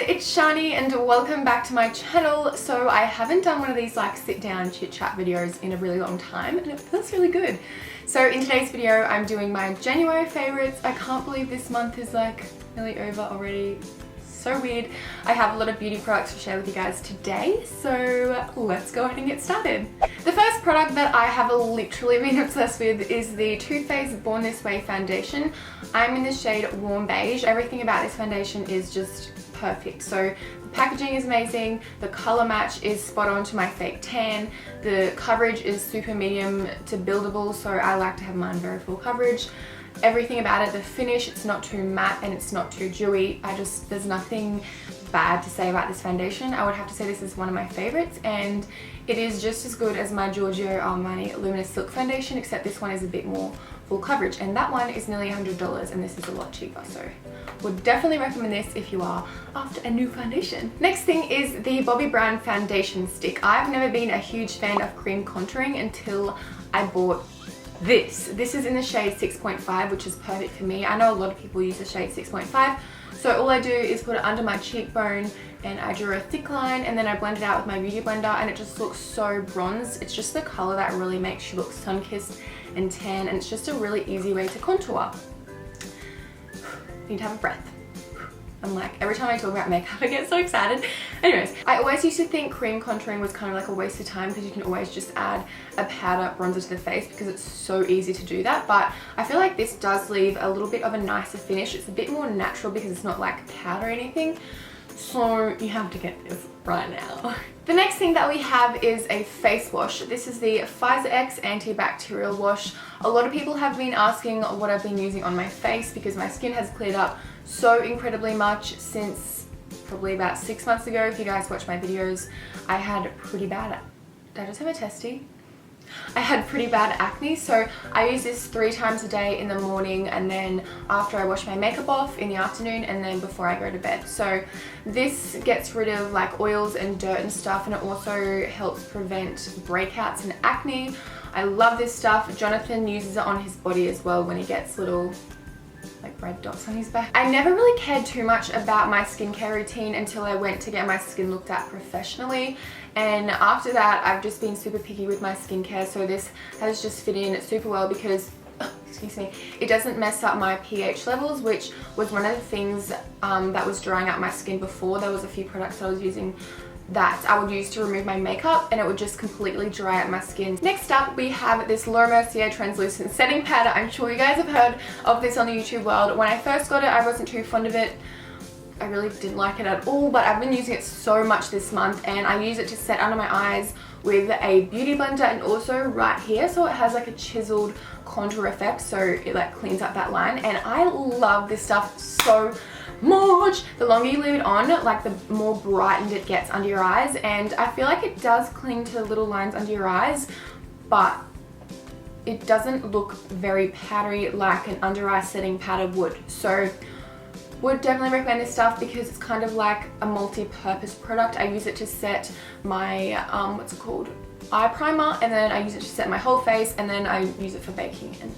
it's Shani and welcome back to my channel. So I haven't done one of these like sit down chit chat videos in a really long time and it feels really good. So in today's video I'm doing my January favorites. I can't believe this month is like nearly over already. So weird. I have a lot of beauty products to share with you guys today, so let's go ahead and get started. The first product that I have literally been obsessed with is the Too Faced Born This Way foundation. I'm in the shade Warm Beige. Everything about this foundation is just perfect. So the packaging is amazing, the color match is spot on to my fake tan, the coverage is super medium to buildable, so I like to have mine very full coverage. Everything about it, the finish, it's not too matte and it's not too dewy. There's nothing bad to say about this foundation. I would have to say this is one of my favorites, and it is just as good as my Giorgio Armani Luminous Silk foundation, except this one is a bit more full coverage, and that one is nearly $100 and this is a lot cheaper, so would definitely recommend this if you are after a new foundation. Next thing is the Bobbi Brown foundation stick. I've never been a huge fan of cream contouring until I bought this. This is in the shade 6.5, which is perfect for me. I know a lot of people use the shade 6.5, so all I do is put it under my cheekbone and I draw a thick line and then I blend it out with my beauty blender and it just looks so bronzed. It's just the color that really makes you look sun-kissed and tan, and it's just a really easy way to contour. Need to have a breath. I'm like, every time I talk about makeup I get so excited. Anyways, I always used to think cream contouring was kind of like a waste of time because you can always just add a powder bronzer to the face because it's so easy to do that, but I feel like this does leave a little bit of a nicer finish. It's a bit more natural because it's not like powder or anything, so you have to get this right now. The next thing that we have is a face wash. This is the Pfizer X antibacterial wash. A lot of people have been asking what I've been using on my face because my skin has cleared up so incredibly much since probably about 6 months ago. If you guys watch my videos, I had pretty bad, did I just have a testy? I had pretty bad acne, so I use this 3 times a day, in the morning and then after I wash my makeup off in the afternoon and then before I go to bed. So this gets rid of like oils and dirt and stuff, and it also helps prevent breakouts and acne. I love this stuff. Jonathan uses it on his body as well when he gets little like red dots on his back. I never really cared too much about my skincare routine until I went to get my skin looked at professionally, and after that I've just been super picky with my skincare, so this has just fit in super well because excuse me, it doesn't mess up my pH levels, which was one of the things that was drying out my skin before. There was a few products I was using that I would use to remove my makeup and it would just completely dry out my skin. Next up we have this Laura Mercier translucent setting powder. I'm sure you guys have heard of this on the YouTube world. When I first got it I wasn't too fond of it. I really didn't like it at all, but I've been using it so much this month and I use it to set under my eyes with a beauty blender and also right here, so it has like a chiseled contour effect, so it like cleans up that line, and I love this stuff so much. The longer you leave it on, like the more brightened it gets under your eyes, and I feel like it does cling to the little lines under your eyes, but it doesn't look very powdery like an under eye setting powder would. So would definitely recommend this stuff because it's kind of like a multi-purpose product. I use it to set my what's it called, eye primer, and then I use it to set my whole face, and then I use it for baking and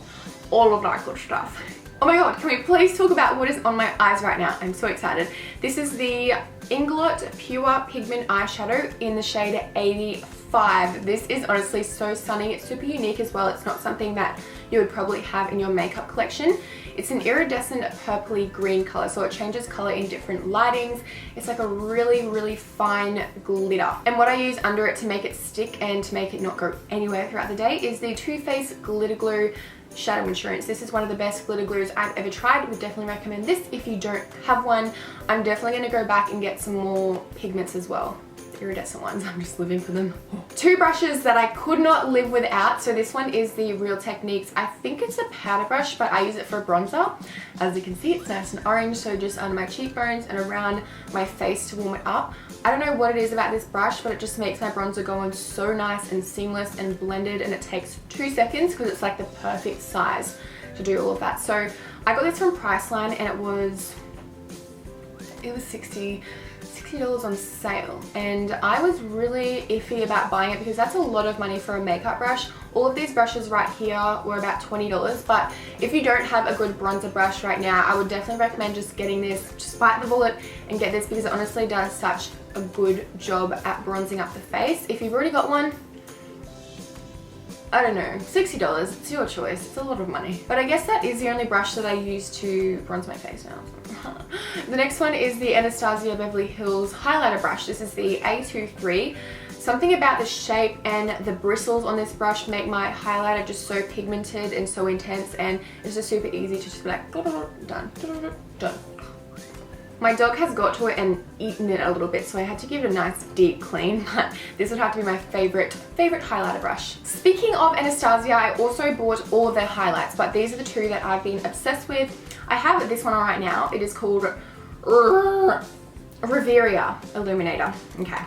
all of that good stuff. Oh my god, can we please talk about what is on my eyes right now? I'm so excited. This is the Inglot Pure Pigment Eyeshadow in the shade 85. This is honestly so stunning. It's super unique as well. It's not something that you would probably have in your makeup collection. It's an iridescent purpley green color, so it changes color in different lightings. It's like a really, really fine glitter. And what I use under it to make it stick and to make it not go anywhere throughout the day is the Too Faced Glitter Glue Shadow Insurance. This is one of the best glitter glues I've ever tried. Would definitely recommend this if you don't have one. I'm definitely going to go back and get some more pigments as well. The iridescent ones, I'm just living for them. 2 brushes that I could not live without. So this one is the Real Techniques. I think it's a powder brush, but I use it for bronzer. As you can see, it's nice and orange, so just under my cheekbones and around my face to warm it up. I don't know what it is about this brush, but it just makes my bronzer go on so nice and seamless and blended, and it takes 2 seconds because it's like the perfect size to do all of that. So I got this from Priceline and it was it was $60 on sale, and I was really iffy about buying it because that's a lot of money for a makeup brush. All of these brushes right here were about $20, but if you don't have a good bronzer brush right now, I would definitely recommend just getting this. Just bite the bullet and get this because it honestly does such a good job at bronzing up the face. If you've already got one, I don't know, $60, it's your choice. It's a lot of money. But I guess that is the only brush that I use to bronze my face now. The next one is the Anastasia Beverly Hills highlighter brush. This is the A23. Something about the shape and the bristles on this brush make my highlighter just so pigmented and so intense, and it's just super easy to just be like, done, done. My dog has got to it and eaten it a little bit, so I had to give it a nice deep clean, but this would have to be my favorite highlighter brush. Speaking of Anastasia, I also bought all of their highlights, but these are the two that I've been obsessed with. I have this one right now. It is called Riviera Illuminator. Okay.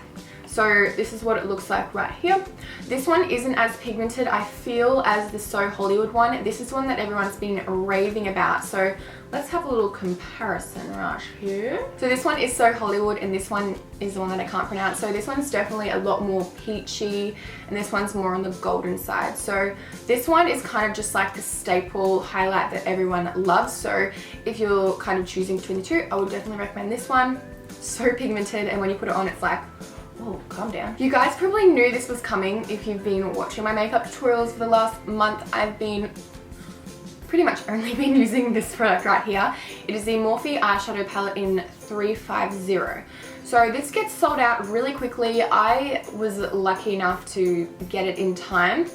So this is what it looks like right here. This one isn't as pigmented, I feel, as the So Hollywood one. This is one that everyone's been raving about. So let's have a little comparison right here. So this one is So Hollywood and this one is the one that I can't pronounce. So this one's definitely a lot more peachy and this one's more on the golden side. So this one is kind of just like the staple highlight that everyone loves. So if you're kind of choosing between the two, I would definitely recommend this one. So pigmented, and when you put it on, it's like, oh, calm down. You guys probably knew this was coming if you've been watching my makeup tutorials for the last month. I've been pretty much only been using this product right here. It is the Morphe eyeshadow palette in 350. So this gets sold out really quickly. I was lucky enough to get it in time.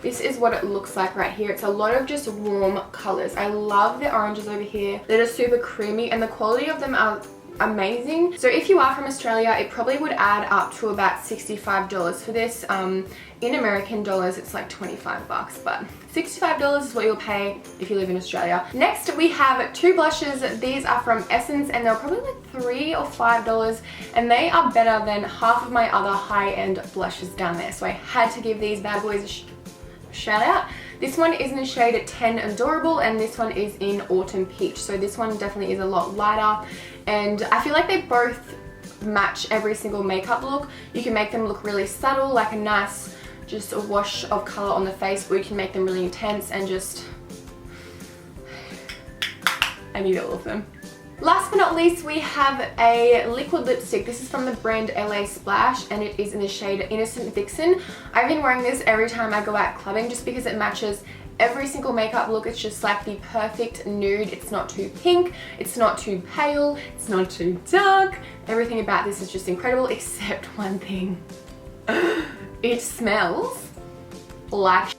This is what it looks like right here. It's a lot of just warm colors. I love the oranges over here. They're just super creamy and the quality of them are amazing. So if you are from Australia, it probably would add up to about $65 for this. In American dollars, it's like 25 bucks, but $65 is what you'll pay if you live in Australia. Next, we have two blushes. These are from Essence and they're probably like $3 or $5, and they are better than half of my other high-end blushes down there. So I had to give these bad boys a shout out. This one is in the shade 10 Adorable and this one is in Autumn Peach. So this one definitely is a lot lighter, and I feel like they both match every single makeup look. You can make them look really subtle, like a nice just a wash of color on the face, or you can make them really intense and just, I need all of them. Last but not least, we have a liquid lipstick. This is from the brand LA Splash and it is in the shade Innocent Vixen. I've been wearing this every time I go out clubbing just because it matches every single makeup look. It's just like the perfect nude. It's not too pink, it's not too pale, it's not too dark. Everything about this is just incredible except one thing. It smells like shit.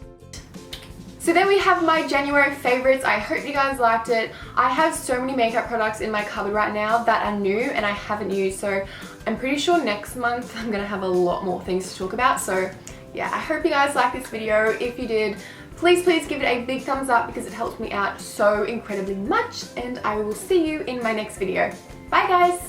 So there we have my January favorites. I hope you guys liked it. I have so many makeup products in my cupboard right now that are new and I haven't used, so I'm pretty sure next month I'm gonna have a lot more things to talk about. So yeah, I hope you guys liked this video. If you did, please give it a big thumbs up because it helps me out so incredibly much, and I will see you in my next video. Bye guys!